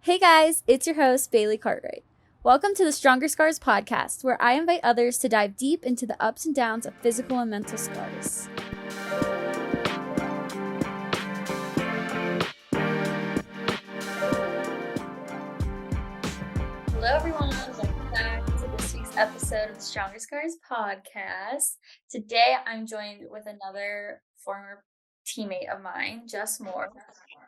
Hey guys, it's your host, Bailey Cartwright. Welcome to the Stronger Scars podcast, where I invite others to dive deep into the ups and downs of physical and mental scars. Hello, everyone. Welcome back to this week's episode of the Stronger Scars podcast. Today, I'm joined with another former teammate of mine, Jess Moore.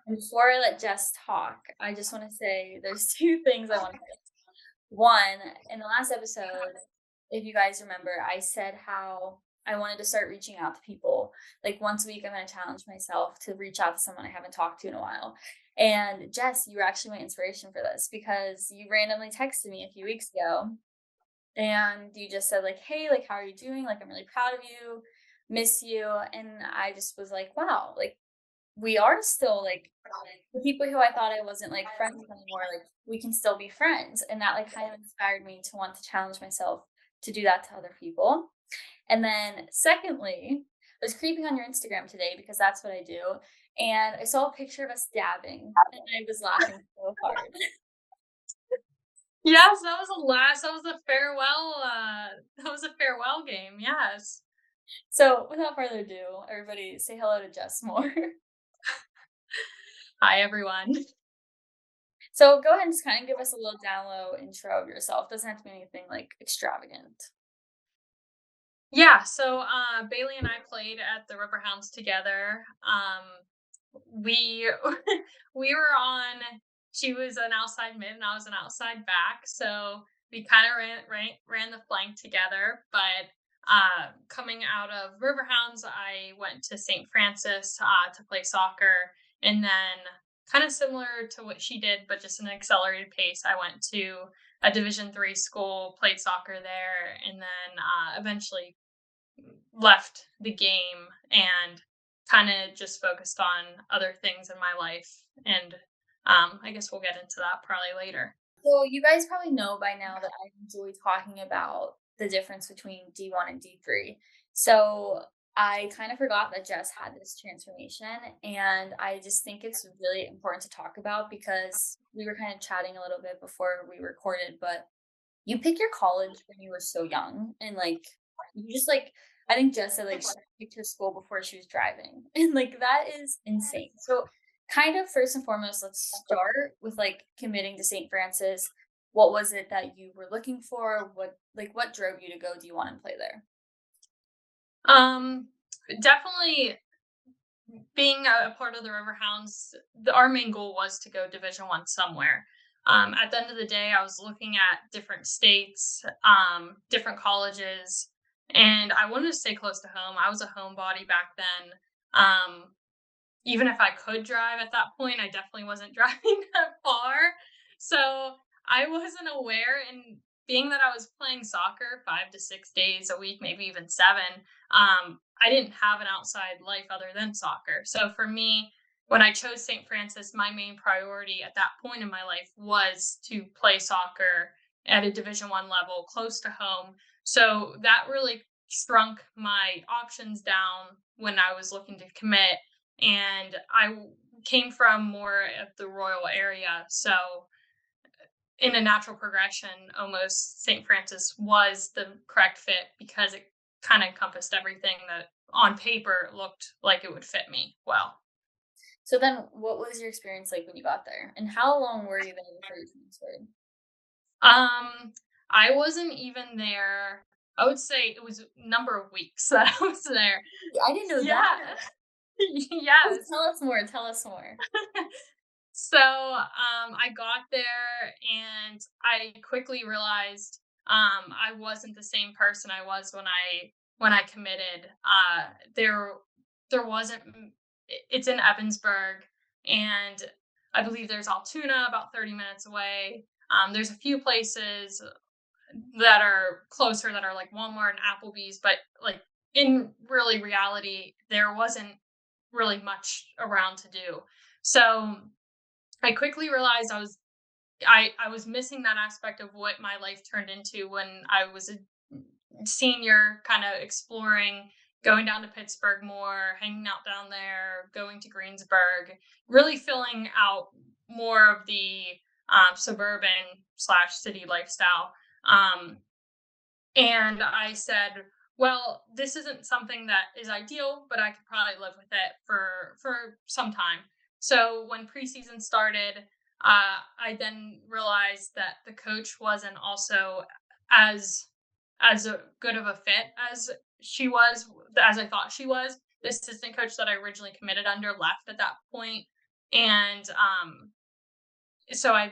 And before I let Jess talk, I just want to say there's two things I want to say. One, in the last episode, if you guys remember, I said how I wanted to start reaching out to people. Like once a week, I'm going to challenge myself to reach out to someone I haven't talked to in a while. And Jess, you were actually my inspiration for this because you randomly texted me a few weeks ago and you just said like, hey, like, how are you doing? Like, I'm really proud of you, miss you. And I just was like, wow, like, we are still like the people who I thought I wasn't like friends with anymore, like we can still be friends. And that like kind of inspired me to want to challenge myself to do that to other people. And then secondly, I was creeping on your Instagram today because that's what I do. And I saw a picture of us dabbing and I was laughing so hard. Yes, that was a farewell game, yes. So without further ado, everybody say hello to Jess Moore. Hi, everyone. So go ahead and just kind of give us a little down low intro of yourself. Doesn't have to be anything like extravagant. Yeah, so, Bailey and I played at the Riverhounds together. We we were on she was an outside mid and I was an outside back, so we kinda ran the flank together, but, coming out of Riverhounds, I went to St. Francis, to play soccer, and then kinda similar to what she did, but just an accelerated pace, I went to a Division III school, played soccer there, and then, eventually left the game and kind of just focused on other things in my life. And I guess we'll get into that probably later. So you guys probably know by now that I enjoy talking about the difference between D1 and D3. So I kind of forgot that Jess had this transformation, and I just think it's really important to talk about because we were kind of chatting a little bit before we recorded, but you pick your college when you were so young, and like you just like I think Jess said like she picked her school before she was driving, and like that is insane. So kind of first and foremost, let's start with like committing to St. Francis. What was it that you were looking for? What drove you to go? Do you want to play there? Um, Definitely being a part of the Riverhounds, our main goal was to go Division 1 somewhere. At the end of the day, I was looking at different states, different colleges, and I wanted to stay close to home. I was a homebody back then. Even if I could drive at that point, I definitely wasn't driving that far. So I wasn't aware. And being that I was playing soccer 5 to 6 days a week, maybe even seven, I didn't have an outside life other than soccer. So for me, when I chose St. Francis, my main priority at that point in my life was to play soccer at a Division 1 level close to home. So that really shrunk my options down when I was looking to commit, and came from more of the Royal area. So, in a natural progression, almost St. Francis was the correct fit because it kind of encompassed everything that on paper looked like it would fit me well. So then what was your experience like when you got there? And how long were you there before you transferred? I wasn't even there. I would say it was a number of weeks that I was there. I didn't know Yeah. that. Oh, Yes. tell us more. Tell us more. So I got there and I quickly realized I wasn't the same person I was when I committed. There wasn't. It's in Evansburg, and I believe there's Altoona about 30 minutes away. There's a few places that are closer that are like Walmart and Applebee's, but like in really reality, there wasn't really much around to do. So I quickly realized I was missing that aspect of what my life turned into when I was a senior, kind of exploring, going down to Pittsburgh more, hanging out down there, going to Greensburg, really filling out more of the suburban slash city lifestyle. Um, and I said, well, this isn't something that is ideal, but I could probably live with it for some time. So when preseason started, I then realized that the coach wasn't also as as a good of a fit as she was, as I thought she was. The assistant coach that I originally committed under left at that point, and so I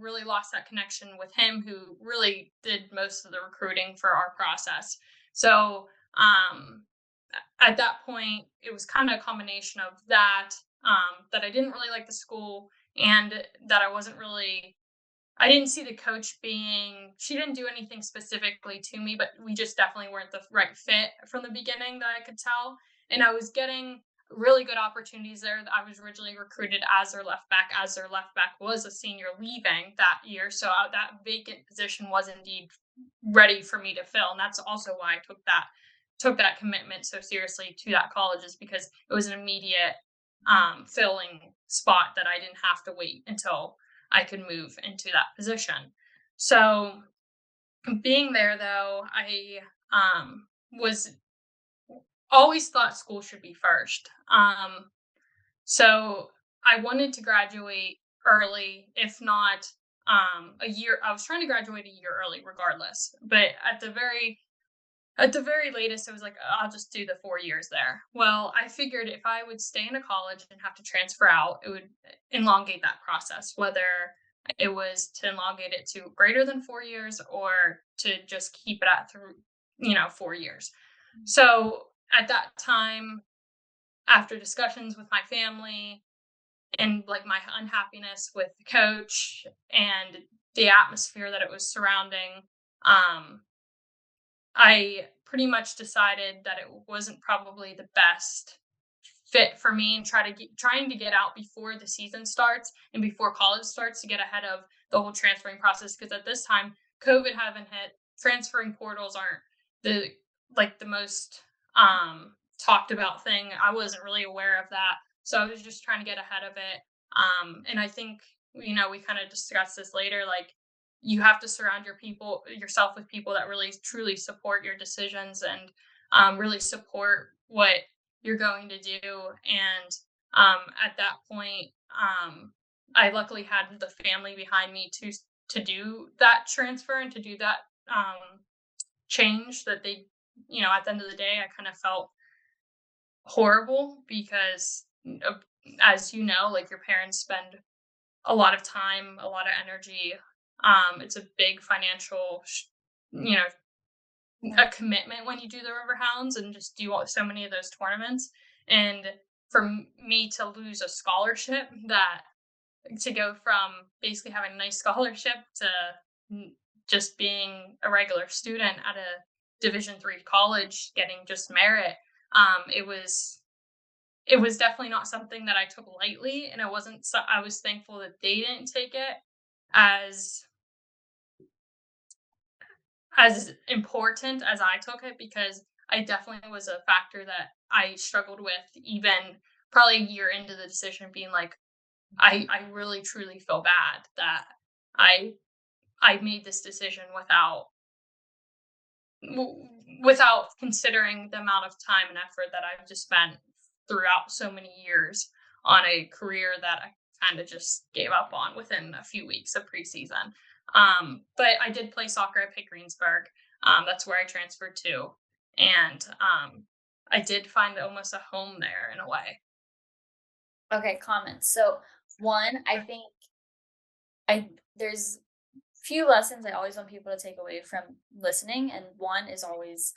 really lost that connection with him, who really did most of the recruiting for our process. So at that point, it was kind of a combination of that, that I didn't really like the school, and that I didn't see the coach being, she didn't do anything specifically to me, but we just definitely weren't the right fit from the beginning, that I could tell. And I was getting really good opportunities there. I was originally recruited as their left back was a senior leaving that year. So that vacant position was indeed ready for me to fill. And that's also why I took that commitment so seriously to that college, is because it was an immediate filling spot that I didn't have to wait until I could move into that position. So being there though, I was always thought school should be first. So I wanted to graduate early, if not a year. I was trying to graduate a year early regardless, but at the very latest, it was like, I'll just do the 4 years there. Well, I figured if I would stay in a college and have to transfer out, it would elongate that process, whether it was to elongate it to greater than 4 years or to just keep it at through, 4 years. So at that time, after discussions with my family and like my unhappiness with the coach and the atmosphere that it was surrounding, um, I pretty much decided that it wasn't probably the best fit for me, and trying to get out before the season starts and before college starts to get ahead of the whole transferring process, because at this time COVID haven't hit, transferring portals aren't the the most talked about thing. I wasn't really aware of that, so I was just trying to get ahead of it. And I think, we kind of discussed this later, like, you have to surround yourself with people that really truly support your decisions, and really support what you're going to do. And at that point, I luckily had the family behind me to do that transfer and to do that change. That they, at the end of the day, I kind of felt horrible because, as you know, like, your parents spend a lot of time, a lot of energy. It's a big financial, you know, Mhm. a commitment when you do the River Hounds and just do so many of those tournaments. And for me to lose a scholarship, that to go from basically having a nice scholarship to n- just being a regular student at a Division 3 college, getting just merit, it was definitely not something that I took lightly, and it wasn't. I was thankful that they didn't take it as as important as I took it, because I definitely was a factor that I struggled with, even probably a year into the decision, being like, I really truly feel bad that I I made this decision without considering the amount of time and effort that I've just spent throughout so many years on a career that I kind of just gave up on within a few weeks of preseason. But I did play soccer at Pitt Greensburg. That's where I transferred to, and I did find almost a home there in a way. Okay, comments. So one, I think I there's few lessons I always want people to take away from listening, and one is always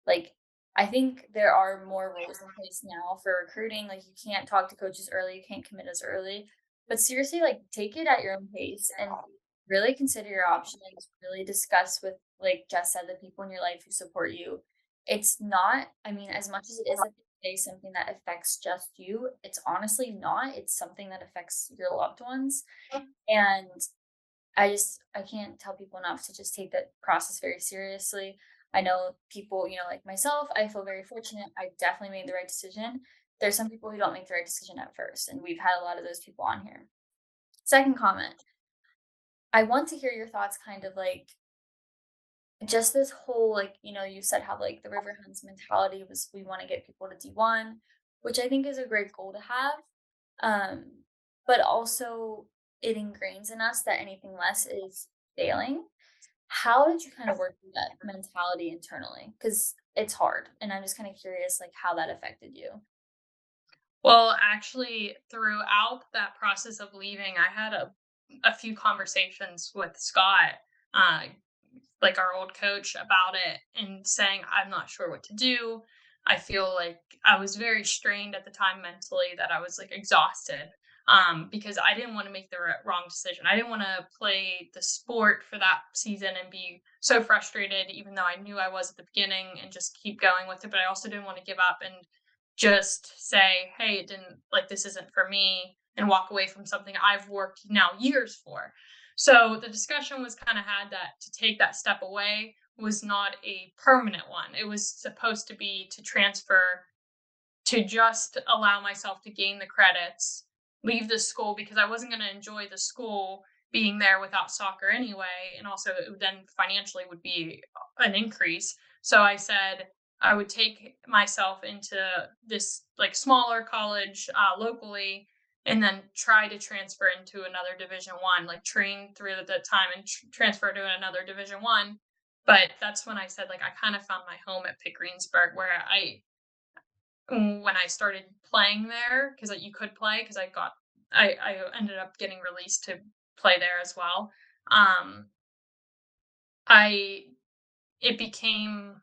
like, I think there are more rules in place now for recruiting. Like, you can't talk to coaches early, you can't commit as early. But seriously, like, take it at your own pace and really consider your options, really discuss with, like Jess said, the people in your life who support you. It's not, I mean, as much as it is at the end of the day something that affects just you, it's honestly not. It's something that affects your loved ones. And I can't tell people enough to just take that process very seriously. I know people, like myself, I feel very fortunate. I definitely made the right decision. There's some people who don't make the right decision at first, and we've had a lot of those people on here. Second comment. I want to hear your thoughts kind of like just this whole like, you said how like the River Huns mentality was we want to get people to D1, which I think is a great goal to have. Um, but also it ingrains in us that anything less is failing. How did you kind of work through that mentality internally? Because it's hard, and I'm just kind of curious, like how that affected you. Well, actually, throughout that process of leaving, I had a few conversations with Scott, uh, like our old coach, about it and saying, I'm not sure what to do. I feel like I was very strained at the time mentally, that I was like exhausted, because I didn't want to make the wrong decision. I didn't want to play the sport for that season and be so frustrated, even though I knew I was at the beginning, and just keep going with it. But I also didn't want to give up and just say, hey, it didn't, like, this isn't for me, and walk away from something I've worked now years for. So the discussion was kind of had that to take that step away was not a permanent one. It was supposed to be to transfer, to just allow myself to gain the credits, leave the school because I wasn't going to enjoy the school being there without soccer anyway. And also, it then financially would be an increase. So I said I would take myself into this like smaller college locally, and then try to transfer into another Division 1, like train through the time and transfer to another Division 1. But that's when I said, like, I kind of found my home at Pitt Greensburg, where when I started playing there, because you could play, because I ended up getting released to play there as well. Um, I it became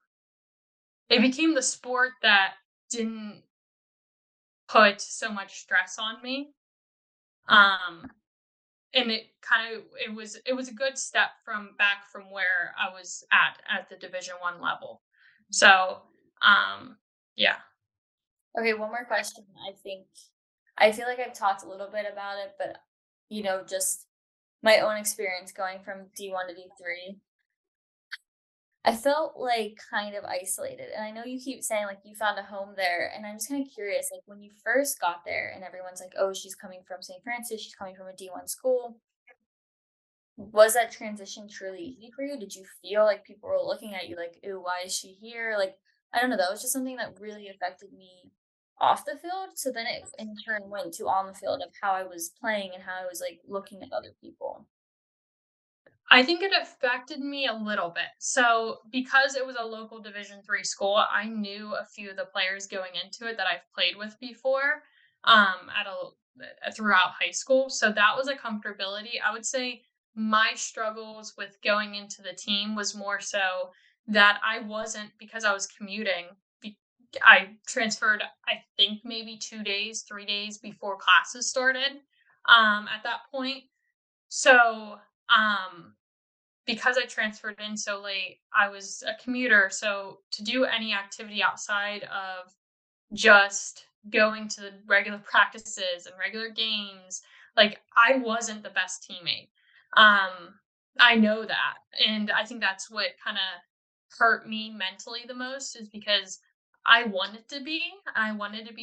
the sport that didn't put so much stress on me. Um, and it was a good step from where I was at the Division 1 level. So, yeah. Okay, one more question. I feel like I've talked a little bit about it, but just my own experience going from D1 to D3, I felt like kind of isolated. And I know you keep saying like you found a home there, and I'm just kind of curious, like when you first got there and everyone's like, "Oh, she's coming from St. Francis, she's coming from a D1 school." Was that transition truly easy for you? Did you feel like people were looking at you like, "Ooh, why is she here?" Like, I don't know, that was just something that really affected me off the field. So then it in turn went to on the field of how I was playing and how I was like looking at other people. I think it affected me a little bit. So, because it was a local Division 3 school, I knew a few of the players going into it that I've played with before, at throughout high school. So that was a comfortability. I would say my struggles with going into the team was more so that I wasn't, because I was commuting. I transferred, I think maybe 2 days, 3 days before classes started. At that point, so um because I transferred in so late, I was a commuter. So to do any activity outside of just going to the regular practices and regular games, like, I wasn't the best teammate. Um, I know that. And I think that's what kind of hurt me mentally the most, is because I wanted to be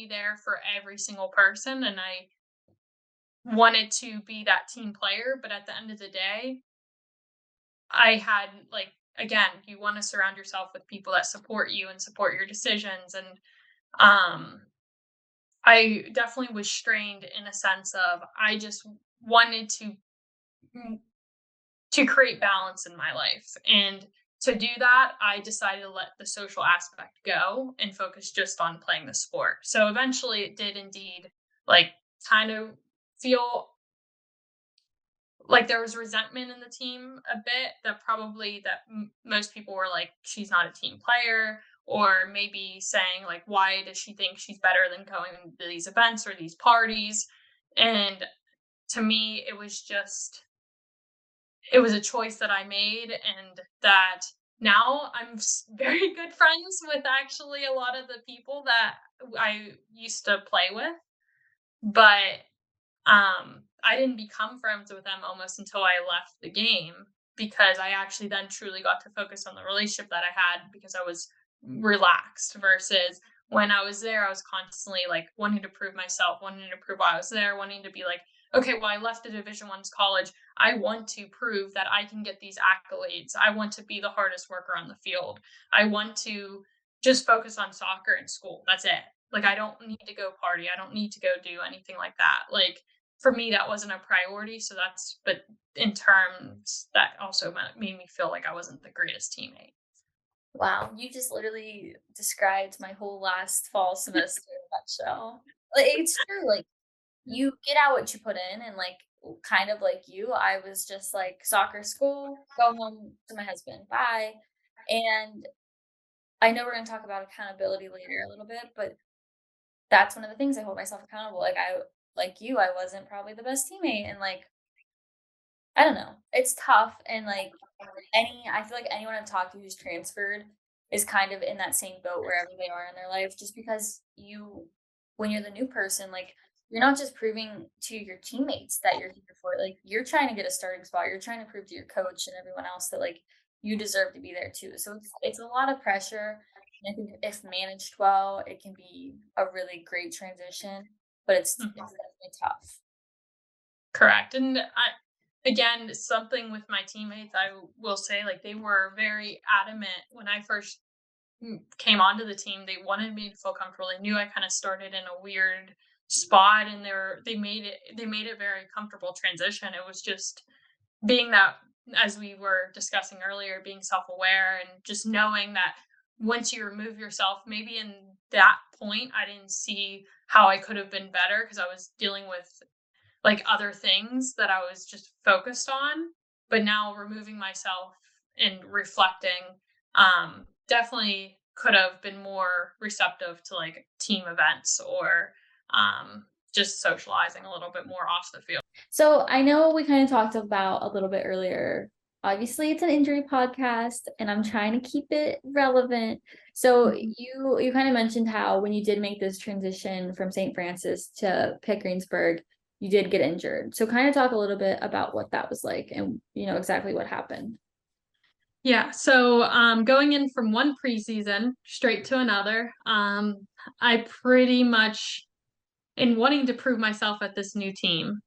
there for every single person, and I wanted to be that team player. But at the end of the day, I had, like, again, you wanna surround yourself with people that support you and support your decisions, and, um, I definitely was strained in a sense of I just wanted mm, to create balance in my life, and to do that, I decided to let the social aspect go and focus just on playing the sport. So, eventually, it did indeed, like, kind of feel like there was resentment in the team a bit, that probably that most people were like, she's not a team player, or maybe saying like, why does she think she's better than going to these events or these parties? And to me, it was a choice that I made, and that now I'm very good friends with actually a lot of the people that I used to play with. But I didn't become friends with them almost until I left the game, because I actually then truly got to focus on the relationship that I had, because I was relaxed, versus when I was there, I was constantly like wanting to prove myself, wanting to prove why I was there, wanting to be like, okay, well, I left a Division 1's college. I want to prove that I can get these accolades. I want to be the hardest worker on the field. I want to just focus on soccer and school. That's it. Like, I don't need to go party. I don't need to go do anything like that. Like, for me, that wasn't a priority. So but in terms, that also made me feel like I wasn't the greatest teammate. Wow, you just literally described my whole last fall semester in a nutshell. Like, it's true, like, you get out what you put in, and, like, kind of like you, I was just like, "Soccer, school, go home to my husband, bye." And I know we're gonna talk about accountability later a little bit, but that's one of the things I hold myself accountable. Like you, I wasn't probably the best teammate, and, like, I don't know, it's tough, and, like, I feel like anyone I've talked to who's transferred is kind of in that same boat wherever they are in their life, just because when you're the new person, like, you're not just proving to your teammates that you're here for it, like, you're trying to get a starting spot, you're trying to prove to your coach and everyone else that, like, you deserve to be there too. So it's a lot of pressure, and I think if managed well, it can be a really great transition, but it's Mhm. definitely tough. Correct. And again, something with my teammates, I will say, like, they were very adamant when I first came onto the team. They wanted me to feel comfortable. They knew I kind of started in a weird spot, and they made it very comfortable transition. It was just being that, as we were discussing earlier, being self-aware and just knowing that once you remove yourself, maybe in that point I didn't see how I could have been better because I was dealing with like other things that I was just focused on. But now removing myself and reflecting, definitely could have been more receptive to like team events or just socializing a little bit more off the field. So I know we kind of talked about a little bit earlier. Obviously, it's an injury podcast, and I'm trying to keep it relevant. So Mhm. you kind of mentioned how when you did make this transition from St. Francis to Pitt Greensburg, you did get injured. So kind of talk a little bit about what that was like, and exactly what happened. Yeah, so going in from one preseason straight to another, I pretty much in wanting to prove myself at this new team.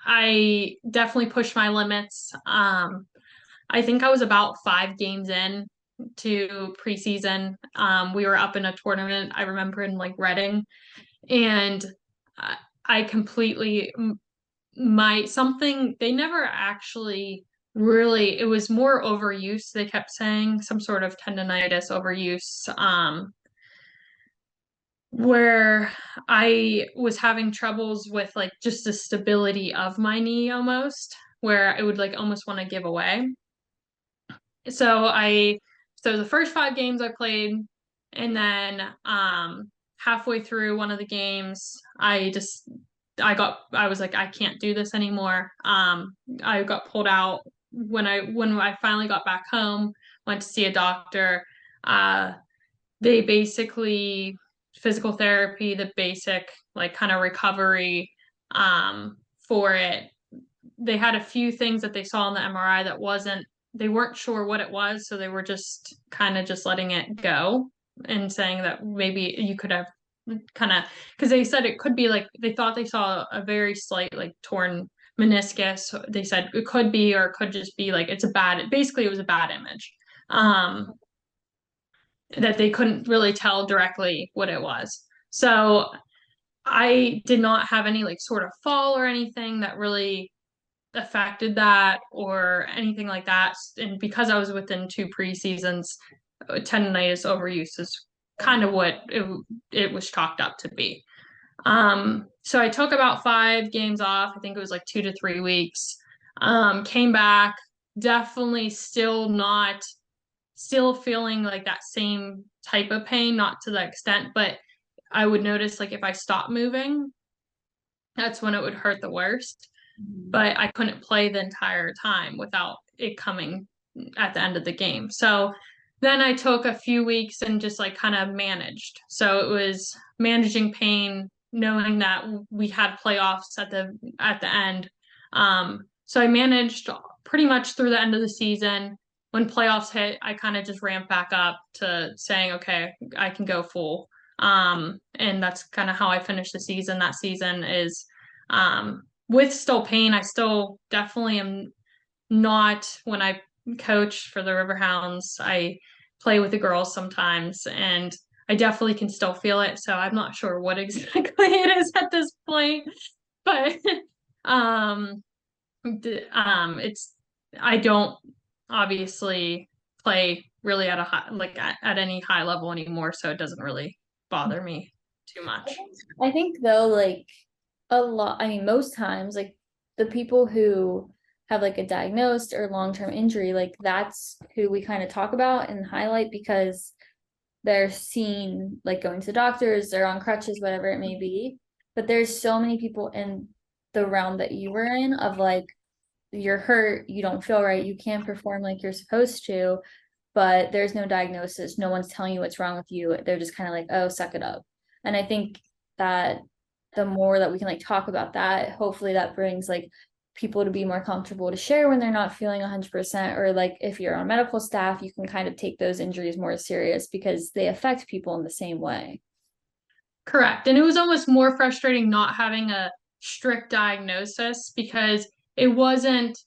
I definitely pushed my limits. I think I was about 5 games in to preseason. We were up in a tournament. I remember in like Reading, and I, I completely my something they never actually really. It was more overuse. They kept saying some sort of tendonitis overuse. Where I was having troubles with like just the stability of my knee almost, where it would like almost want to give away. So I so the first 5 games I played, and then halfway through one of the games, I was like, I can't do this anymore. I got pulled out when I finally got back home, went to see a doctor. Uh they basically physical therapy, the basic like kind of recovery for it. They had a few things that they saw in the MRI that wasn't they weren't sure what it was, so they were just kind of just letting it go and saying that maybe you could have kind of because they said it could be like they thought they saw a very slight like torn meniscus. They said it could be or it could just be like it's a bad basically it was a bad image. That they couldn't really tell directly what it was. So I did not have any like sort of fall or anything that really affected that or anything like that. And because I was within 2 preseasons, tendonitis overuse is kind of what it was chalked up to be. So I took about 5 games off. I think it was like 2 to 3 weeks. Came back, definitely still feeling like that same type of pain, not to that extent, but I would notice like if I stopped moving, that's when it would hurt the worst. Mhm. But I couldn't play the entire time without it coming at the end of the game. So then I took a few weeks and just like kind of managed. So it was managing pain, knowing that we had playoffs at the end. So I managed pretty much through the end of the season. When playoffs hit, I kind of just ramped back up to saying, okay, I can go full. And that's kind of how I finished the season. That season is with still pain, I still definitely am not when I coach for the Riverhounds. I play with the girls sometimes, and I definitely can still feel it. So I'm not sure what exactly it is at this point, but um, it's I don't obviously play really at a high like at any high level anymore, so it doesn't really bother me too much. I think though, like a lot, I mean, most times, like the people who have like a diagnosed or long-term injury, like that's who we kind of talk about and highlight because they're seen like going to doctors, they're on crutches, whatever it may be. But there's so many people in the realm that you were in of like you're hurt, you don't feel right, you can't perform like you're supposed to, but there's no diagnosis, no one's telling you what's wrong with you. They're just kind of like, oh, suck it up. And I think that the more that we can like talk about that, hopefully that brings like people to be more comfortable to share when they're not feeling 100%, or like if you're on medical staff, you can kind of take those injuries more serious because they affect people in the same way. Correct. And it was almost more frustrating not having a strict diagnosis because it wasn't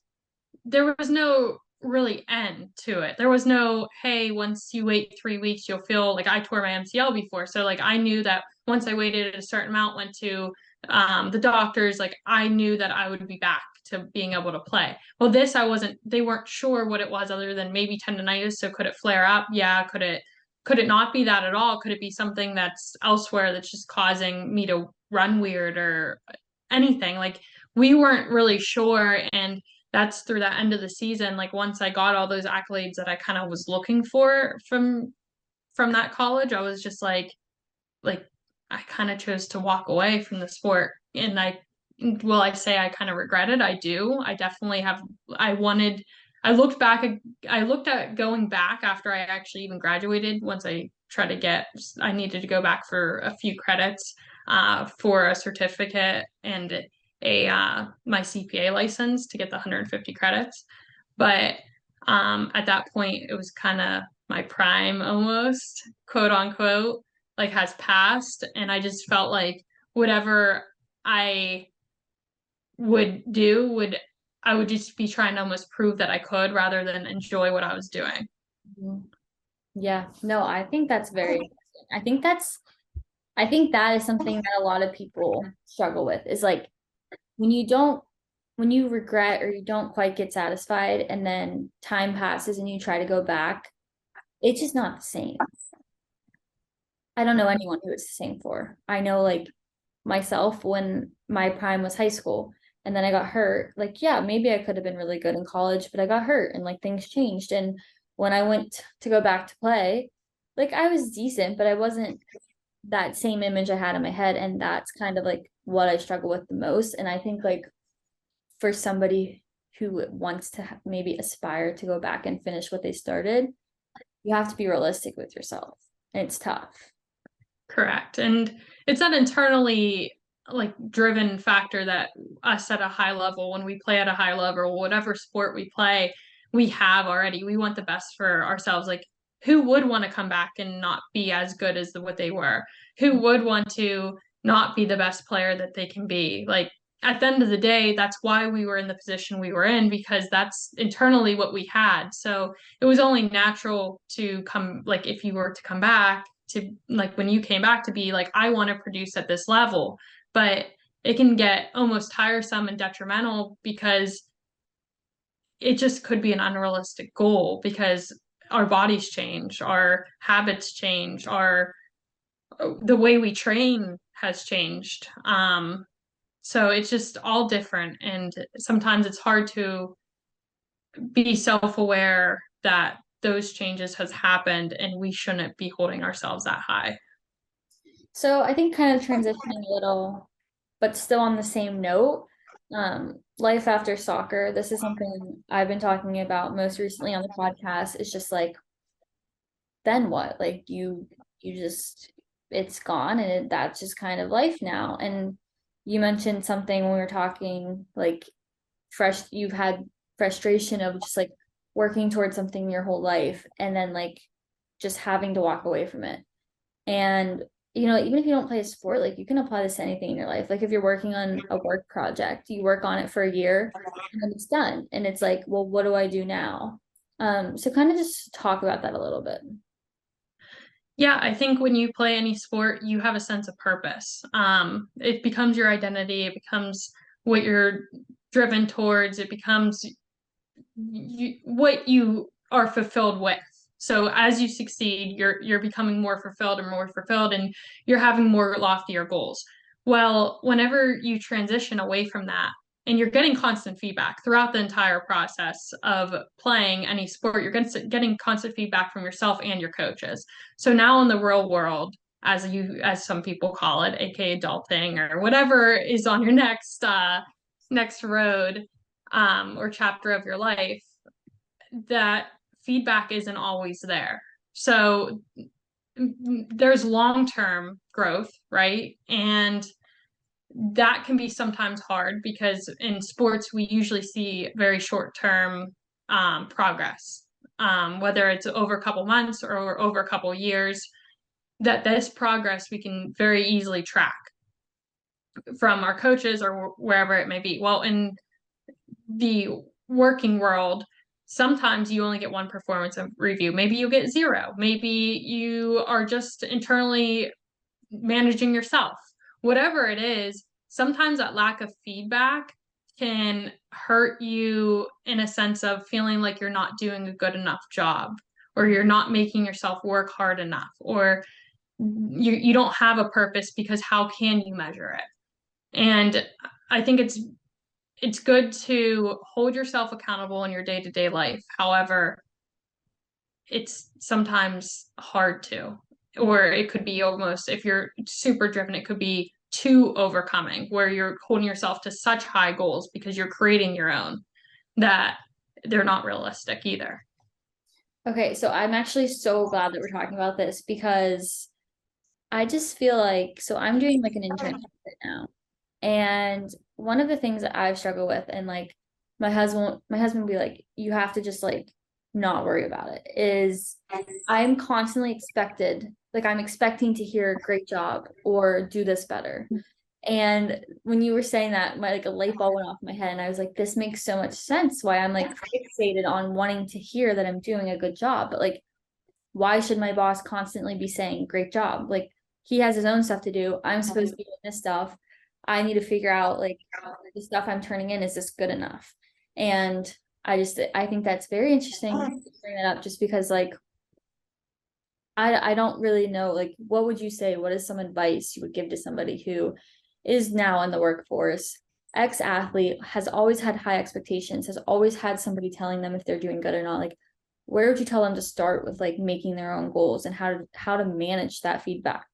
there was no really end to it. There was no, hey, once you wait 3 weeks, you'll feel like I tore my MCL before. So like I knew that once I waited a certain amount, went to the doctors, like I knew that I would be back to being able to play. Well, this I wasn't, they weren't sure what it was other than maybe tendonitis. So could it flare up? Yeah. Could it not be that at all? Could it be something that's elsewhere that's just causing me to run weird or anything? Like we weren't really sure. And that's through that end of the season. Like once I got all those accolades that I kind of was looking for from that college, I was just like I kind of chose to walk away from the sport. And I say I kind of regret it. I do. I definitely have I wanted I looked back I looked at going back after I actually even graduated once I tried to get I needed to go back for a few credits for a certificate and a my CPA license to get the 150 credits. But at that point it was kind of my prime almost, quote unquote, like has passed. And I just felt like whatever I would do would I would just be trying to almost prove that I could rather than enjoy what I was doing. Mhm. Yeah, no, I think that's very, I think that's, I think that is something that a lot of people struggle with is like when you don't, when you regret or you don't quite get satisfied and then time passes and you try to go back, it's just not the same. I don't know anyone who it's the same for. I know like myself when my prime was high school and then I got hurt, like, yeah, maybe I could have been really good in college, but I got hurt and like things changed. And when I went to go back to play, like I was decent, but I wasn't that same image I had in my head. And that's kind of like what I struggle with the most. And I think like for somebody who wants to maybe aspire to go back and finish what they started, you have to be realistic with yourself. And it's tough. Correct. And it's that internally like driven factor that us at a high level, when we play at a high level, whatever sport we play, we have already. We want the best for ourselves. Like who would want to come back and not be as good as what they were? Who would want to not be the best player that they can be? Like at the end of the day, that's why we were in the position we were in because that's internally what we had. So it was only natural to come, like if you were to come back to like when you came back to be like I want to produce at this level, but it can get almost tiresome and detrimental because it just could be an unrealistic goal because our bodies change, our habits change, our the way we train has changed. So it's just all different and sometimes it's hard to be self-aware that those changes has happened and we shouldn't be holding ourselves that high. So I think kind of transitioning a little, but still on the same note, life after soccer. This is something I've been talking about most recently on the podcast. It's just like, then what? Like you just, it's gone and that's just kind of life now. And you mentioned something when we were talking, like you've had frustration of just like working towards something your whole life and then like just having to walk away from it. And even if you don't play a sport, like you can apply this to anything in your life. Like if you're working on a work project, you work on it for a year and then it's done. And it's like, well, what do I do now? So kind of just talk about that a little bit. Yeah, I think when you play any sport, you have a sense of purpose. It becomes your identity. It becomes what you're driven towards. It becomes what you are fulfilled with. So as you succeed, you're becoming more fulfilled and more fulfilled, and you're having more loftier goals. Well, whenever you transition away from that, and you're getting constant feedback throughout the entire process of playing any sport, you're getting constant feedback from yourself and your coaches. So now in the real world, as some people call it, aka adulting or whatever is on your next road, or chapter of your life, that feedback isn't always there. So there's long-term growth, right? And that can be sometimes hard because in sports, we usually see very short-term progress, whether it's over a couple months or over a couple years, that this progress we can very easily track from our coaches or wherever it may be. Well, in the working world, sometimes you only get one performance review. Maybe you get zero. Maybe you are just internally managing yourself. Whatever it is, sometimes that lack of feedback can hurt you in a sense of feeling like you're not doing a good enough job, or you're not making yourself work hard enough, or you don't have a purpose because how can you measure it? And I think it's good to hold yourself accountable in your day-to-day life. However, it's sometimes hard to, or it could be almost, if you're super driven, it could be too overcoming, where you're holding yourself to such high goals because you're creating your own, that they're not realistic either. Okay, so I'm actually so glad that we're talking about this because I just feel like, so I'm doing like an internship right now. And one of the things that I've struggled with, and like my husband will be like, you have to just like not worry about it, is I'm constantly expected, like I'm expecting to hear great job or do this better. And when you were saying that, my like a light bulb went off in my head, and I was like, this makes so much sense why I'm like fixated on wanting to hear that I'm doing a good job. But like, why should my boss constantly be saying great job? Like he has his own stuff to do. I'm supposed to be doing this stuff. I need to figure out like the stuff I'm turning in, is this good enough? And I think that's very interesting to bring that up just because like I don't really know, like what would you say, what is some advice you would give to somebody who is now in the workforce, ex-athlete, has always had high expectations, has always had somebody telling them if they're doing good or not? Like where would you tell them to start with like making their own goals and how to manage that feedback?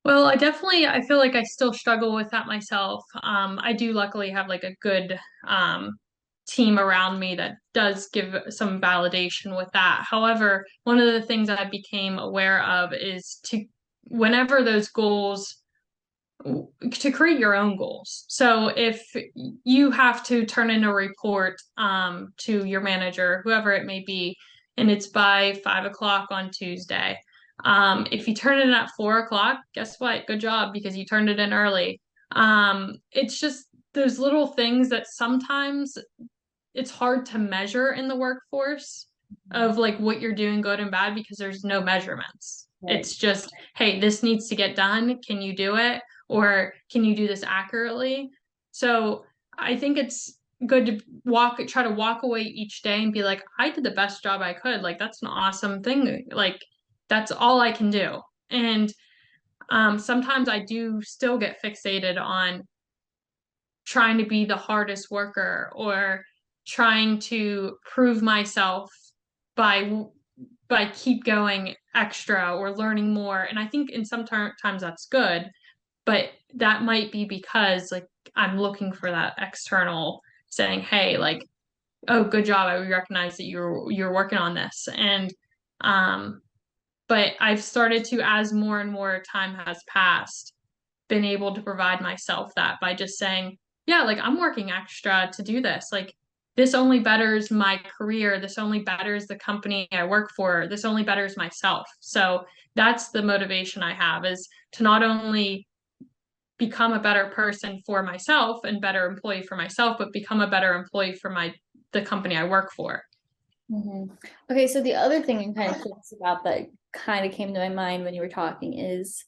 Well, I feel like I still struggle with that myself. I do luckily have like a good team around me that does give some validation with that. However, one of the things I became aware of is to, whenever those goals, to create your own goals. So if you have to turn in a report to your manager, whoever it may be, and it's by 5 o'clock on Tuesday, if you turn it in at 4 o'clock, guess what? Good job, because you turned it in early. It's just those little things that sometimes it's hard to measure in the workforce, of like what you're doing good and bad, because there's no measurements. Right. It's just, hey, this needs to get done. Can you do it? Or can you do this accurately? So I think it's good to try to walk away each day and be like, I did the best job I could. Like, that's an awesome thing. Like, that's all I can do. And sometimes I do still get fixated on trying to be the hardest worker, or trying to prove myself by keep going extra or learning more. And I think in some times that's good, but that might be because like I'm looking for that external saying, hey, like, oh, good job, I recognize that you're working on this. And but I've started to, as more and more time has passed, been able to provide myself that by just saying, yeah, like I'm working extra to do this. Like, this only betters my career, this only betters the company I work for, this only betters myself. So that's the motivation I have, is to not only become a better person for myself and better employee for myself, but become a better employee for the company I work for. Okay, so the other thing I'm kind of curious about that kind of came to my mind when you were talking is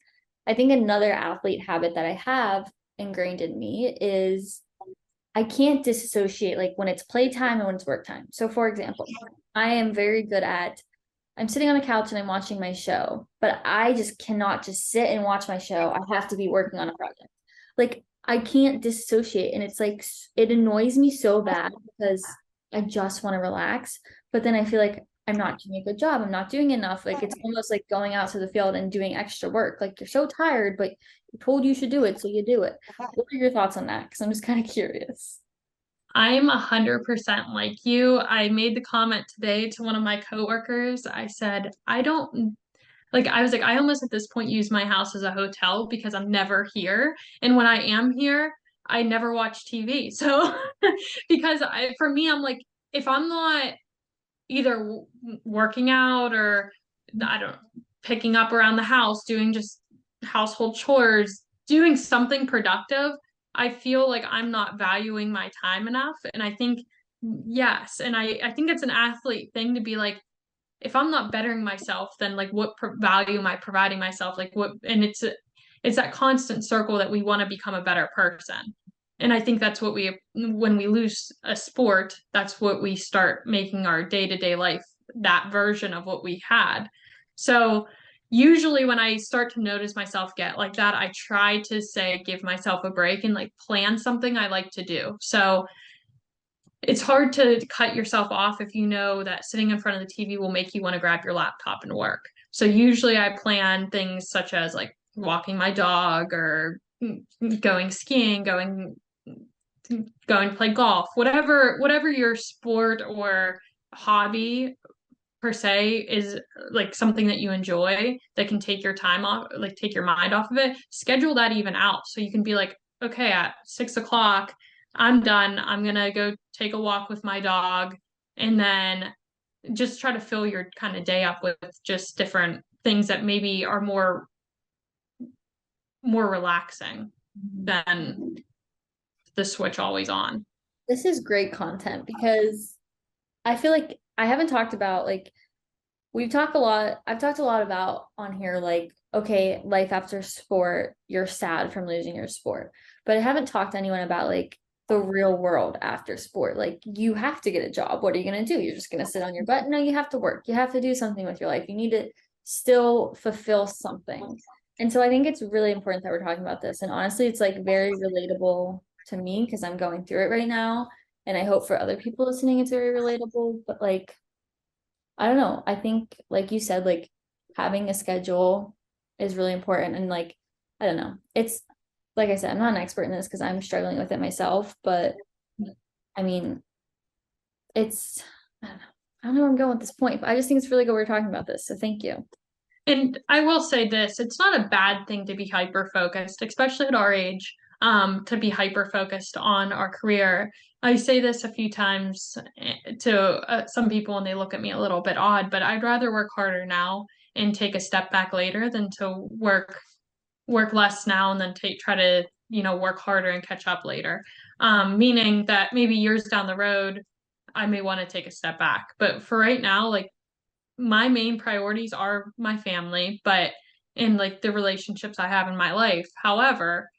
I think another athlete habit that I have ingrained in me is I can't disassociate like when it's playtime and when it's work time. So for example, I am very good at I'm sitting on a couch and I'm watching my show, but I just cannot just sit and watch my show. I have to be working on a project. Like I can't dissociate. And it's like, it annoys me so bad because I just want to relax. But then I feel like I'm not doing a good job. I'm not doing enough. Like it's almost like going out to the field and doing extra work. Like you're so tired, but you're told you should do it. So you do it. What are your thoughts on that? Because I'm just kind of curious. I'm 100% like you. I made the comment today to one of my coworkers. I said, I don't like, I was like, I almost at this point use my house as a hotel because I'm never here. And when I am here, I never watch TV. So, because for me, I'm like, if I'm not either working out or I don't picking up around the house, doing just household chores, doing something productive, I feel like I'm not valuing my time enough. And I think yes, and I think it's an athlete thing to be like, if I'm not bettering myself, then like what value am I providing myself? Like what, and it's that constant circle that we want to become a better person. And I think that's what when we lose a sport, that's what we start making our day-to-day life that version of what we had. So usually when I start to notice myself get like that, I try to say, give myself a break and like plan something I like to do. So it's hard to cut yourself off if you know that sitting in front of the TV will make you want to grab your laptop and work. So usually I plan things such as like walking my dog or going skiing, going to play golf, whatever your sport or hobby per se is, like something that you enjoy that can take your time off, like take your mind off of it. Schedule that even out so you can be like, okay, at 6 o'clock I'm done, I'm gonna go take a walk with my dog, and then just try to fill your kind of day up with just different things that maybe are more relaxing than the switch always on. This is great content because I feel like I haven't talked about like I've talked a lot about on here like okay, life after sport, you're sad from losing your sport. But I haven't talked to anyone about like the real world after sport. Like you have to get a job. What are you going to do? You're just going to sit on your butt? No, you have to work. You have to do something with your life. You need to still fulfill something. And so I think it's really important that we're talking about this. And honestly, it's like very relatable to me because I'm going through it right now. And I hope for other people listening, it's very relatable. But like, I don't know. I think, like you said, like having a schedule is really important. And like, I don't know. It's like I said, I'm not an expert in this because I'm struggling with it myself. But I mean, it's, I don't know. I don't know where I'm going at this point, but I just think it's really good we're talking about this. So thank you. And I will say this, it's not a bad thing to be hyper focused, especially at our age, to be hyper focused on our career. I say this a few times to some people and they look at me a little bit odd, but I'd rather work harder now and take a step back later than to work less now and then try to, work harder and catch up later. Meaning that maybe years down the road, I may want to take a step back. But for right now, like my main priorities are my family, but in like the relationships I have in my life. However,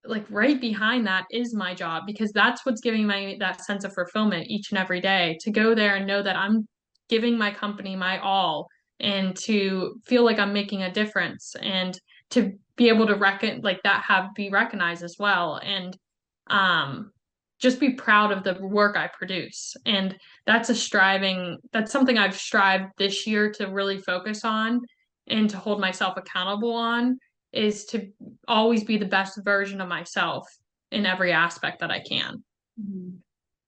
like right behind that is my job because that's what's giving me that sense of fulfillment each and every day to go there and know that I'm giving my company my all and to feel like I'm making a difference and to be able to like that have be recognized as well and um just be proud of the work I produce. And that's something I've strived this year to really focus on and to hold myself accountable on, is to always be the best version of myself in every aspect that I can. Mhm.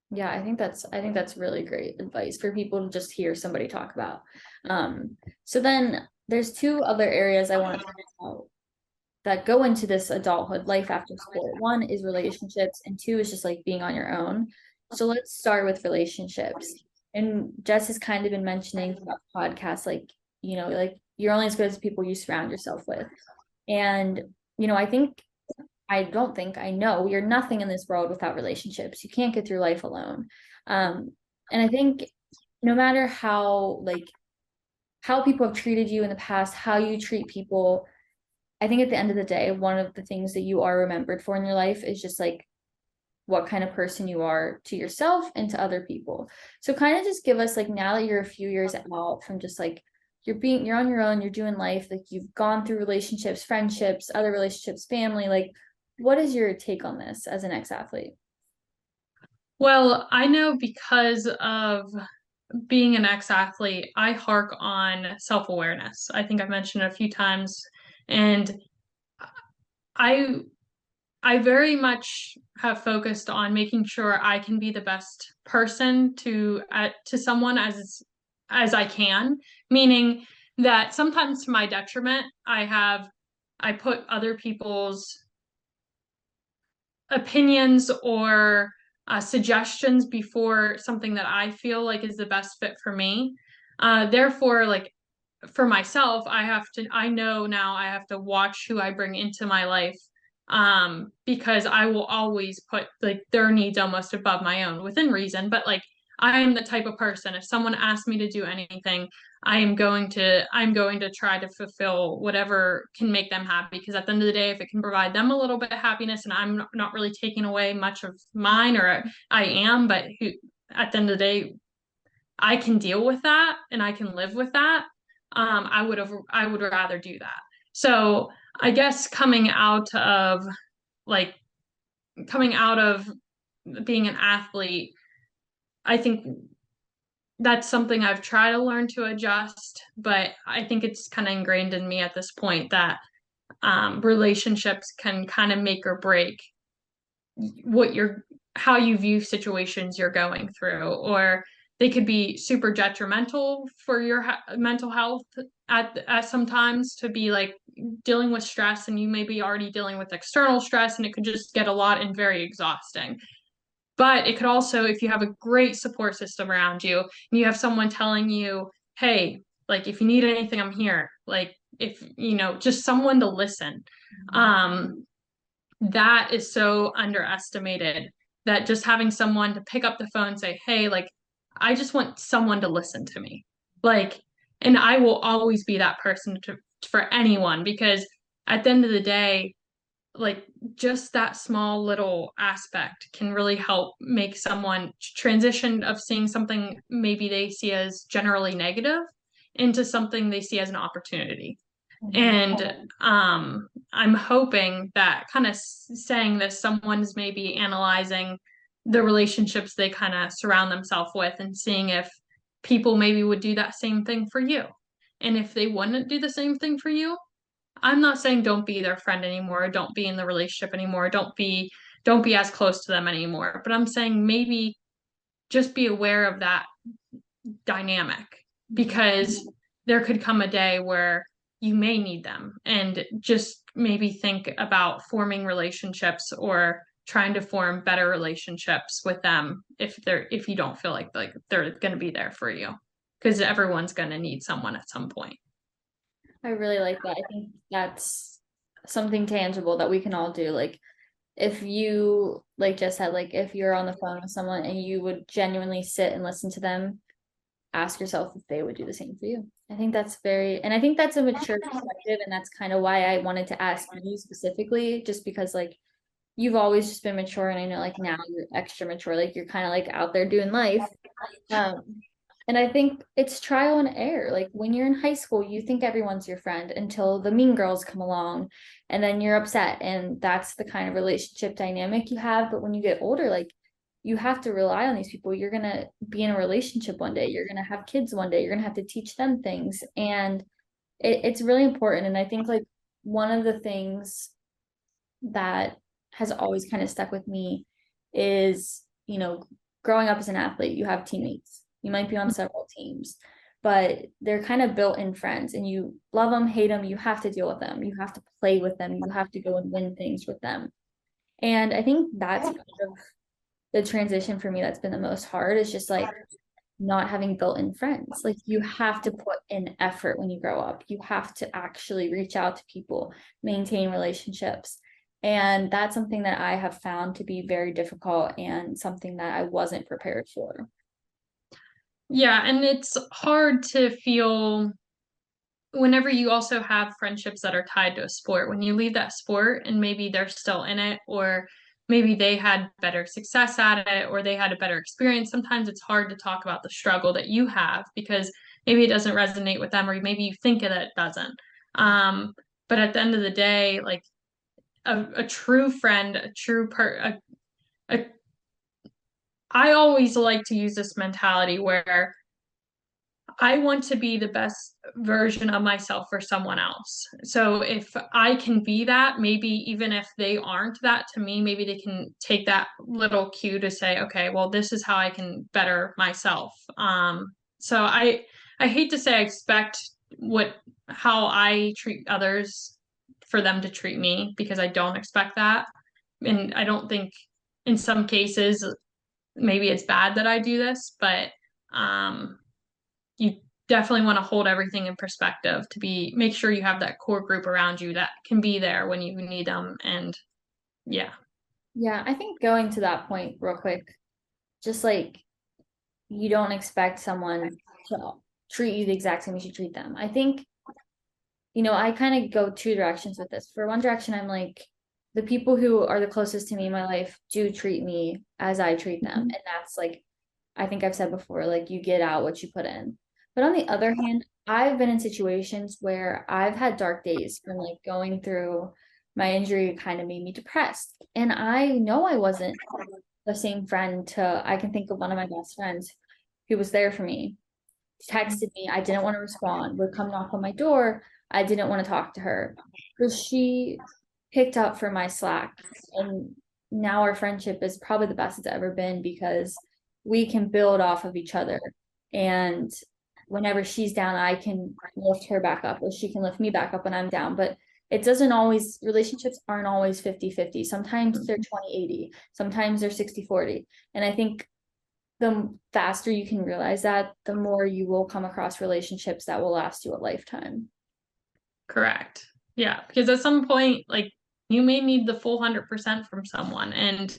Yeah, I think that's really great advice for people to just hear somebody talk about. So then there's two other areas I want to talk about that go into this adulthood life after sport. One is relationships, and two is just like being on your own. So let's start with relationships. And Jess has kind of been mentioning throughout the podcast, like, like you're only as good as the people you surround yourself with. And, I think, I don't think, I know we are nothing in this world without relationships. You can't get through life alone. And I think no matter how people have treated you in the past, how you treat people, I think at the end of the day, one of the things that you are remembered for in your life is just like what kind of person you are to yourself and to other people. So kind of just give us like now that you're a few years out from just like you're on your own, you're doing life, like you've gone through relationships, friendships, other relationships, family, like what is your take on this as an ex-athlete? Well, I know because of being an ex-athlete, I hark on self-awareness. I think I've mentioned it a few times, and I I very much have focused on making sure I can be the best person to someone as I can, meaning that sometimes to my detriment, I put other people's opinions or suggestions before something that I feel like is the best fit for me. Therefore, like for myself, I know now I have to watch who I bring into my life, because I will always put like their needs almost above my own within reason. But like I am the type of person, if someone asks me to do anything, I'm going to try to fulfill whatever can make them happy, because at the end of the day, if it can provide them a little bit of happiness and I'm not really taking away much of mine, or I am, but at the end of the day, I can deal with that and I can live with that. I would rather do that. So I guess like coming out of being an athlete, I think that's something I've tried to learn to adjust, but I think it's kind of ingrained in me at this point that relationships can kind of make or break what you're how you view situations you're going through, or they could be super detrimental for your mental health at sometimes, to be like dealing with stress, and you may be already dealing with external stress, and it could just get a lot and very exhausting. But it could also, if you have a great support system around you and you have someone telling you, hey, like if you need anything, I'm here, like if just someone to listen, um that is so underestimated, that just having someone to pick up the phone and say, hey, like I just want someone to listen to me, like, and I will always be that person for anyone, because at the end of the day, like just that small little aspect can really help make someone transition of seeing something maybe they see as generally negative into something they see as an opportunity. Mhm. And I'm hoping that, kind of saying this, someone's maybe analyzing the relationships they kind of surround themselves with and seeing if people maybe would do that same thing for you. And if they wouldn't do the same thing for you, I'm not saying don't be their friend anymore, don't be in the relationship anymore, don't be as close to them anymore. But I'm saying maybe just be aware of that dynamic, Mhm. because there could come a day where you may need them, and just maybe think about forming relationships or trying to form better relationships with them if you don't feel like they're going to be there for you, because everyone's going to need someone at some point. I really like that. I think that's something tangible that we can all do. Like if you, like just said, like if you're on the phone with someone and you would genuinely sit and listen to them, ask yourself if they would do the same for you. I think that's and I think that's a mature perspective, and that's kind of why I wanted to ask you specifically, just because like you've always just been mature, and I know like now you're extra mature, like you're kind of like out there doing life. Um, and I think it's trial and error. Like when you're in high school, you think everyone's your friend until the mean girls come along, and then you're upset. And that's the kind of relationship dynamic you have. But when you get older, like you have to rely on these people. You're going to be in a relationship one day, you're going to have kids one day, you're going to have to teach them things. And it's really important. And I think like one of the things that has always kind of stuck with me is, growing up as an athlete, you have teammates. You might be on several teams, but they're kind of built-in friends, and you love them, hate them, you have to deal with them. You have to play with them. You have to go and win things with them. And I think that's kind of the transition for me that's been the most hard is just like not having built-in friends. Like you have to put in effort when you grow up. You have to actually reach out to people, maintain relationships. And that's something that I have found to be very difficult and something that I wasn't prepared for. Yeah, and it's hard to feel whenever you also have friendships that are tied to a sport, when you leave that sport and maybe they're still in it, or maybe they had better success at it, or they had a better experience, sometimes it's hard to talk about the struggle that you have because maybe it doesn't resonate with them, or maybe you think that it doesn't. But at the end of the day, like a true friend, a true a I always like to use this mentality where I want to be the best version of myself for someone else. So if I can be that, maybe even if they aren't that to me, maybe they can take that little cue to say, okay, well, this is how I can better myself. So I hate to say I expect what how I treat others for them to treat me because I don't expect that. And I don't think in some cases maybe it's bad that I do this, but um you definitely want to hold everything in perspective to be make sure you have that core group around you that can be there when you need them. And yeah. Yeah, I think going to that point real quick, just like you don't expect someone to treat you the exact same as you treat them. I think, I kind of go two directions with this. For one direction, I'm like, the people who are the closest to me in my life do treat me as I treat them. And that's like, I think I've said before, like, you get out what you put in. But on the other hand, I've been in situations where I've had dark days from like going through my injury kind of made me depressed. And I know I wasn't the same friend to, I can think of one of my best friends who was there for me, texted me. I didn't want to respond, would come knock on my door. I didn't want to talk to her. So she picked up for my slack. And now our friendship is probably the best it's ever been because we can build off of each other. And whenever she's down, I can lift her back up, or she can lift me back up when I'm down. But it doesn't always, relationships aren't always 50-50. Sometimes they're 20-80. Sometimes they're 60-40. And I think the faster you can realize that, the more you will come across relationships that will last you a lifetime. Correct. Yeah, because at some point like you may need the full 100% from someone, and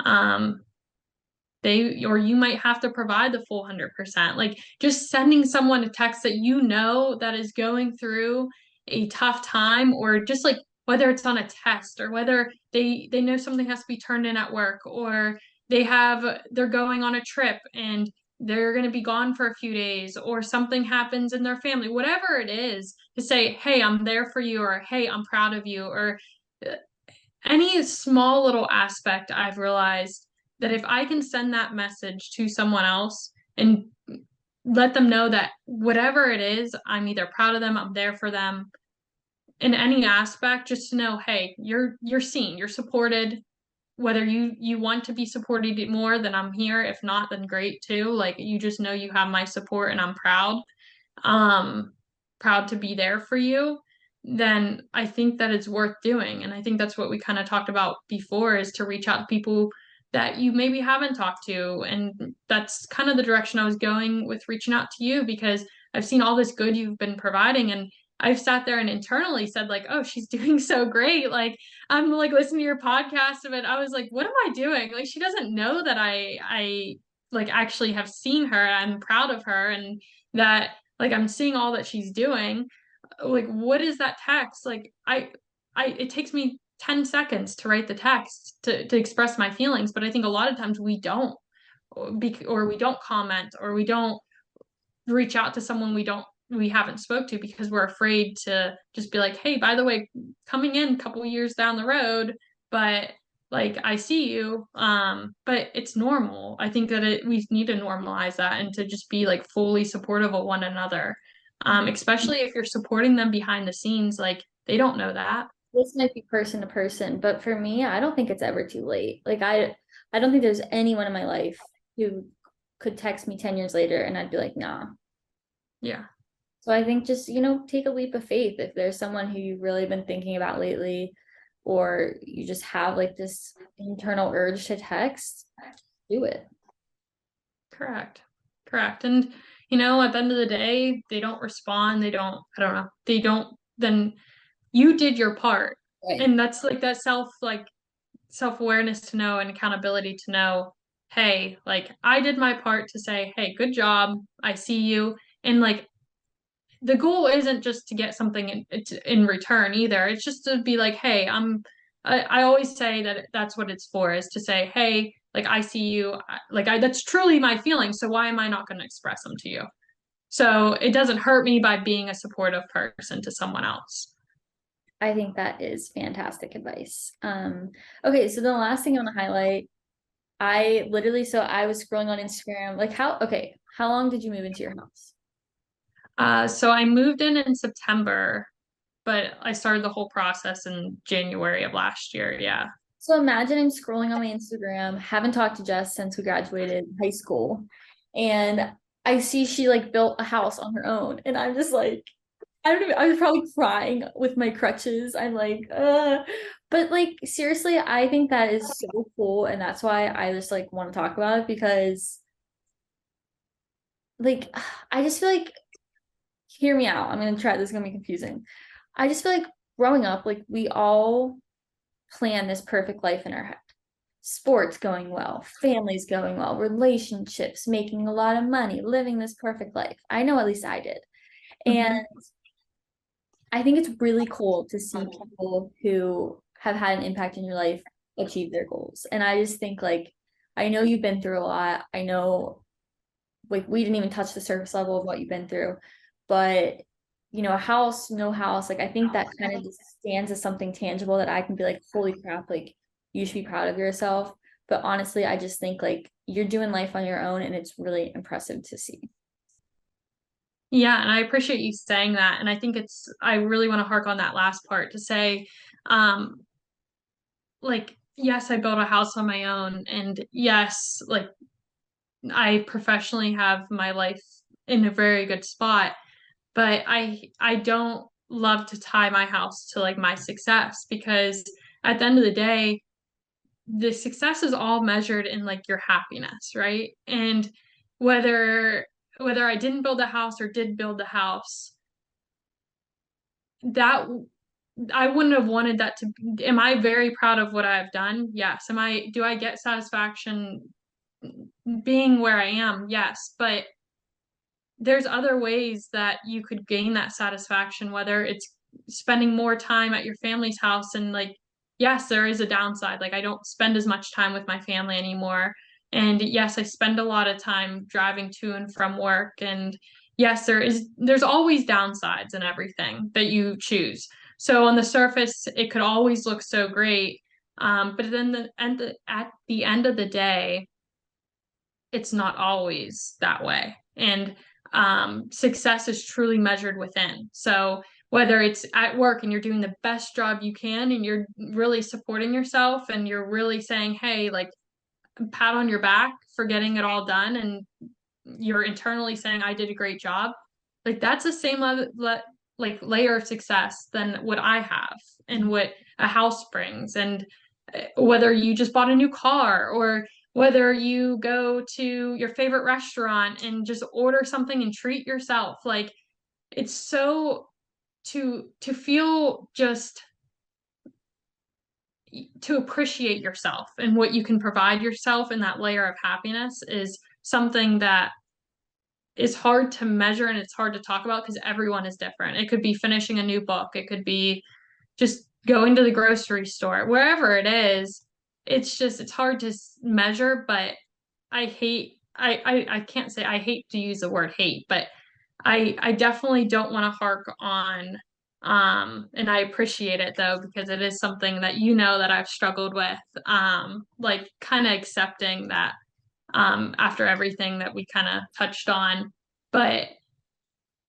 um they or you might have to provide the full 100%. Like just sending someone a text that you know that is going through a tough time, or just like whether it's on a test, or whether they know something has to be turned in at work, or they're going on a trip and they're going to be gone for a few days, or something happens in their family, whatever it is, to say, hey, I'm there for you, or hey, I'm proud of you, or uh, any small little aspect. I've realized that if I can send that message to someone else and let them know that whatever it is, I'm either proud of them, I'm there for them in any aspect, just to know, hey, you're seen, you're supported. Whether you want to be supported more, then I'm here. If not, then great too. Like you just know you have my support and I'm um proud to be there for you. Then I think that it's worth doing. And I think that's what we kind of talked about before, is to reach out to people that you maybe haven't talked to. And that's kind of the direction I was going with reaching out to you, because I've seen all this good you've been providing, and I've sat there and internally said like, oh, she's doing so great. Like I'm like listening to your podcast, but I was like, what am I doing? Like she doesn't know that I like actually have seen her. I'm proud of her, and that like I'm seeing all that she's doing. Like what is that text? Like I it takes me 10 seconds to write the text to express my feelings, but I think a lot of times we don't, or we don't comment, or we don't reach out to someone we haven't spoke to, because we're afraid to just be like, hey, by the way, coming in a couple years down the road, but like I see you. But it's normal. I think that we need to normalize that, and to just be like fully supportive of one another. Especially if you're supporting them behind the scenes, like they don't know that. This might be person to person, but for me, I don't think it's ever too late. Like I don't think there's anyone in my life who could text me 10 years later and I'd be like, nah. Yeah. So I think just, take a leap of faith if there's someone who you've really been thinking about lately. or you just have like this internal urge to text, do it. Correct. Correct. And at the end of the day, they don't respond, I don't know, they don't, then you did your part. Right. And that's like that self-awareness to know and accountability to know, hey, like I did my part to say, hey, good job. I see you. And like the goal isn't just to get something in return either. It's just to be like, hey, I always say that that's what it's for, is to say, hey, like I see you, that's truly my feeling. So why am I not going to express them to you? So it doesn't hurt me by being a supportive person to someone else. I think that is fantastic advice. Okay, so the last thing I want to highlight, so I was scrolling on Instagram, like how long did you move into your house? So I moved in September, but I started the whole process in January of last year. Yeah. So imagine I'm scrolling on my Instagram, haven't talked to Jess since we graduated high school, and I see she like built a house on her own, and I'm just like, I don't even, I was probably crying with my crutches. I'm like, but like seriously, I think that is so cool, and that's why I just like want to talk about it because like I just feel like hear me out. I'm gonna try this is gonna be confusing. I just feel like growing up, like we all plan this perfect life in our head. Sports going well, families going well, relationships, making a lot of money, living this perfect life. I know at least I did. And Mhm. I think it's really cool to see people who have had an impact in your life achieve their goals. And I just think like I know you've been through a lot. I know like we didn't even touch the surface level of what you've been through, but a house, no house, like I think that kind of just stands as something tangible that I can be like, holy crap, like you should be proud of yourself. But honestly, I just think like you're doing life on your own and it's really impressive to see. Yeah, and I appreciate you saying that. And I think I really want to hark on that last part to say, um, like, yes, I built a house on my own. And yes, like, I professionally have my life in a very good spot, but I don't love to tie my house to like my success, because at the end of the day, the success is all measured in like your happiness, right? And whether whether I didn't build a house or did build a house, that I wouldn't have wanted that to. Am I very proud of what I've done? Yes. Do I get satisfaction being where I am? Yes. But there's other ways that you could gain that satisfaction, whether it's spending more time at your family's house. And like, yes, there is a downside. Like, I don't spend as much time with my family anymore. And yes, I spend a lot of time driving to and from work. And yes, there's always downsides in everything that you choose. So on the surface, it could always look so great. But then at the end of the day, it's not always that way. And success is truly measured within. So whether it's at work and you're doing the best job you can and you're really supporting yourself and you're really saying, hey, like pat on your back for getting it all done, and you're internally saying, I did a great job, like that's the same like layer of success than what I have and what a house brings. And whether you just bought a new car, or whether you go to your favorite restaurant and just order something and treat yourself, like it's so to feel just to appreciate yourself and what you can provide yourself, and that layer of happiness is something that is hard to measure and it's hard to talk about because everyone is different. It could be finishing a new book, it could be just going to the grocery store, wherever it is. It's hard to measure. But I can't say I hate to use the word hate, but I definitely don't want to hark on, and I appreciate it though, because it is something that that I've struggled with, like kind of accepting that, after everything that we kind of touched on. But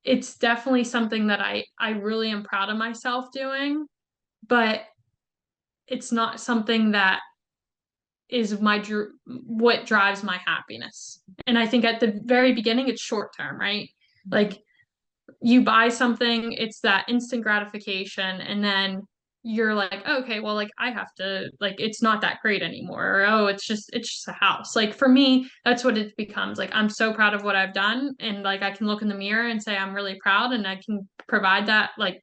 it's definitely something that I really am proud of myself doing, but it's not something that is what drives my happiness. And I think at the very beginning it's short term, right? Like you buy something, it's that instant gratification, and then you're like, okay, well, like I have to, like, it's not that great anymore, or oh, it's just a house. Like for me, that's what it becomes. Like I'm so proud of what I've done, and like I can look in the mirror and say I'm really proud, and I can provide that like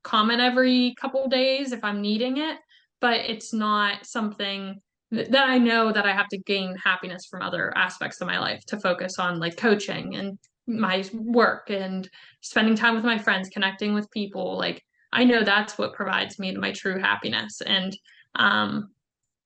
comment every couple days if I'm needing it, but it's not something that I know that I have to gain happiness from other aspects of my life to focus on, like coaching and my work and spending time with my friends, connecting with people. Like I know that's what provides me my true happiness. And um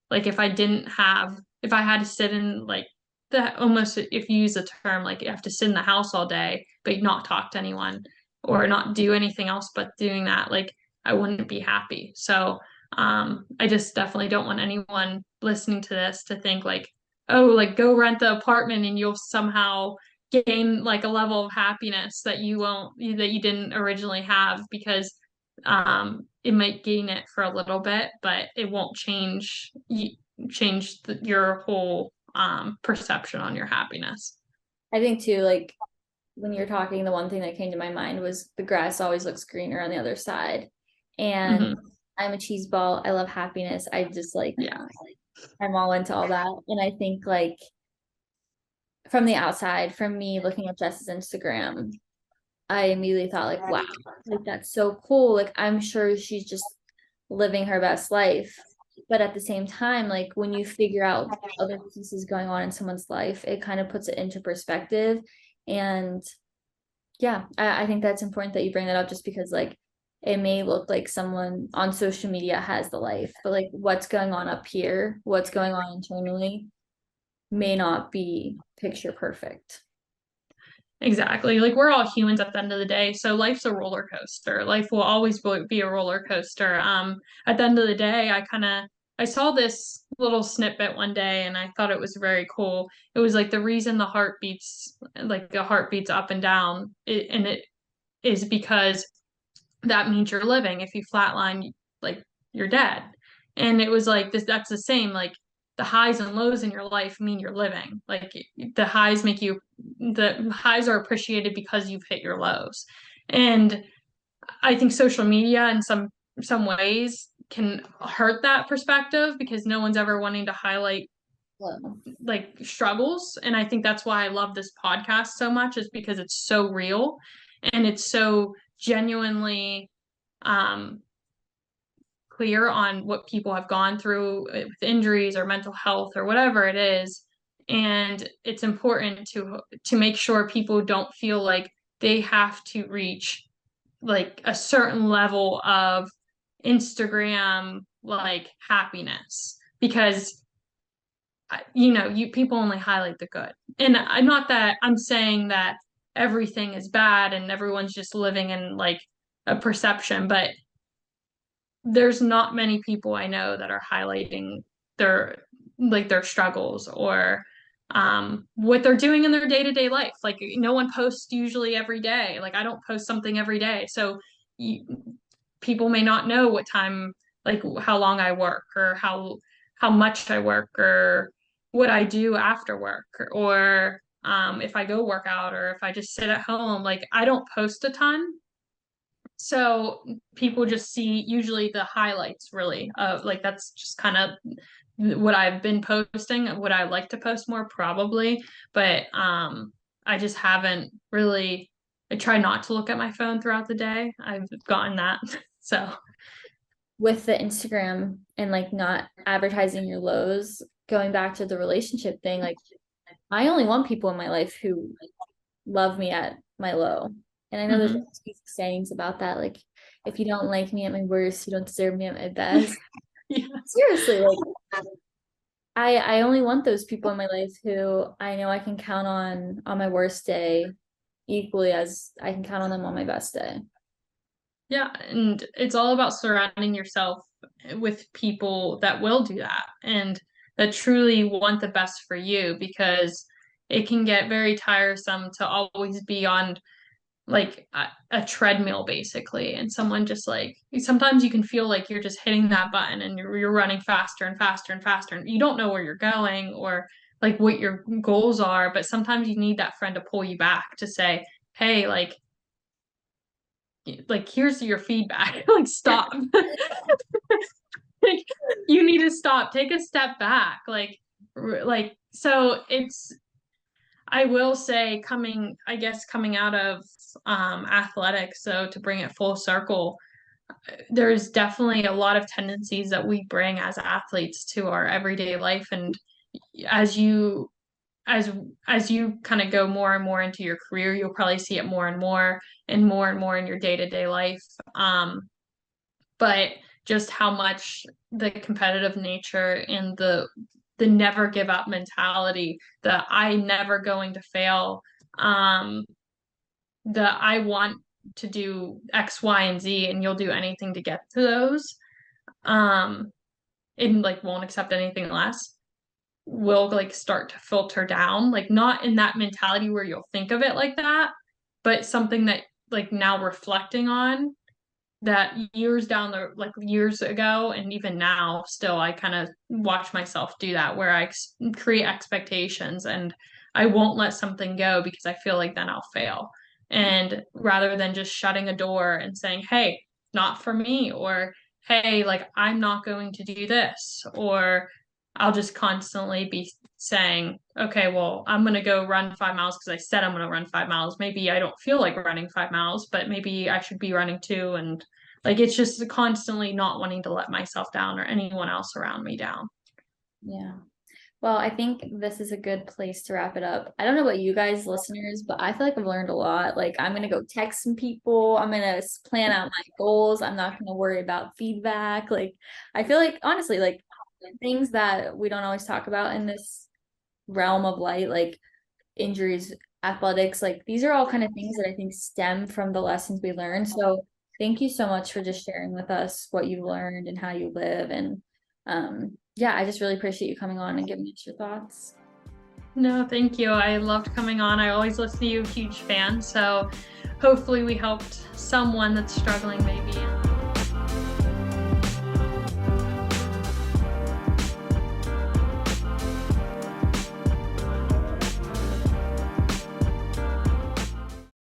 like if I had to sit in like the almost if you use the term like you have to sit in the house all day but not talk to anyone or not do anything else but doing that, like I wouldn't be happy. So I just definitely don't want anyone listening to this to think like, oh, like go rent the apartment and you'll somehow gain like a level of happiness that you didn't originally have, because it might gain it for a little bit, but it won't change your whole perception on your happiness. I think too, like when you're talking, the one thing that came to my mind was the grass always looks greener on the other side. And Hmm. I'm a cheese ball. I love happiness. I just like Yeah. I'm all into all that. And I think like from the outside, from me looking at Jess's Instagram, I immediately thought like, wow, like that's so cool. Like I'm sure she's just living her best life. But at the same time, like when you figure out other pieces going on in someone's life, it kind of puts it into perspective. And yeah, I think that's important that you bring that up just because like it may look like someone on social media has the life, but like what's going on up here, what's going on internally may not be picture perfect. Exactly. Like we're all humans at the end of the day. So life's a roller coaster. Life will always be a roller coaster. At the end of the day, I saw this little snippet one day and I thought it was very cool. It was like the reason the heart beats like the heart beats up and down, and it is because that means you're living. If you flatline, like you're dead. And it was like this, that's the same. Like the highs and lows in your life mean you're living. Like the highs are appreciated because you've hit your lows. And I think social media in some ways can hurt that perspective because no one's ever wanting to highlight Well, like struggles. And I think that's why I love this podcast so much, is because it's so real and it's so genuinely um, clear on what people have gone through with injuries or mental health or whatever it is. And it's important to make sure people don't feel like they have to reach like a certain level of Instagram like happiness, because you people only highlight the good. And I'm not that I'm saying that everything is bad and everyone's just living in like a perception, but there's not many people I know that are highlighting their struggles or what they're doing in their day-to-day life. Like no one posts usually every day. Like I don't post something every day. So you, people may not know what time, like how long I work or how much I work or what I do after work, or if I go work out or if I just sit at home. Like I don't post a ton, so people just see usually the highlights really of like that's just kind of what I've been posting, what I like to post more probably, but I just haven't really I try not to look at my phone throughout the day. I've gotten that. So, with the Instagram and like not advertising your lows, going back to the relationship thing, like I only want people in my life who love me at my low. And I know there's mhm. sayings about that, like if you don't like me at my worst, you don't deserve me at my best. Yeah. Seriously, like I only want those people in my life who I know I can count on my worst day equally as I can count on them on my best day. Yeah, and it's all about surrounding yourself with people that will do that and that truly want the best for you, because it can get very tiresome to always be on like a treadmill basically, and someone just like sometimes you can feel like you're just hitting that button and you're running faster and faster and faster and you don't know where you're going or like what your goals are, but sometimes you need that friend to pull you back to say, hey, like, here's your feedback. Like, stop. Like, you need to stop, take a step back. Like, so it's, I will say, coming out of athletics, so to bring it full circle, there's definitely a lot of tendencies that we bring as athletes to our everyday life. And as you as as you kind of go more and more into your career, you'll probably see it more and more and more in your day-to-day life. But just how much the competitive nature and the never give up mentality, the I never going to fail, um, the I want to do X, Y, and Z, and you'll do anything to get to those, um, and like won't accept anything less, will like start to filter down. Like, not in that mentality where you'll think of it like that, but something that, like, now reflecting on that, years ago and even now still, I kind of watch myself do that, where create expectations and I won't let something go because I feel like then I'll fail. And rather than just shutting a door and saying, hey, not for me, or hey, like, I'm not going to do this, or I'll just constantly be saying, okay, well, I'm going to go run 5 miles because I said I'm going to run 5 miles. Maybe I don't feel like running 5 miles, but maybe I should be running two. And like, it's just constantly not wanting to let myself down or anyone else around me down. Yeah. Well, I think this is a good place to wrap it up. I don't know about you guys, listeners, but I feel like I've learned a lot. Like, I'm going to go text some people. I'm going to plan out my goals. I'm not going to worry about feedback. Like, I feel like, honestly, like, things that we don't always talk about in this realm of light, like injuries, athletics, like, these are all kind of things that I think stem from the lessons we learned. So, thank you so much for just sharing with us what you've learned and how you live. And yeah, I just really appreciate you coming on and giving us your thoughts. No, thank you. I loved coming on. I always listen to you, huge fan. So hopefully we helped someone that's struggling maybe.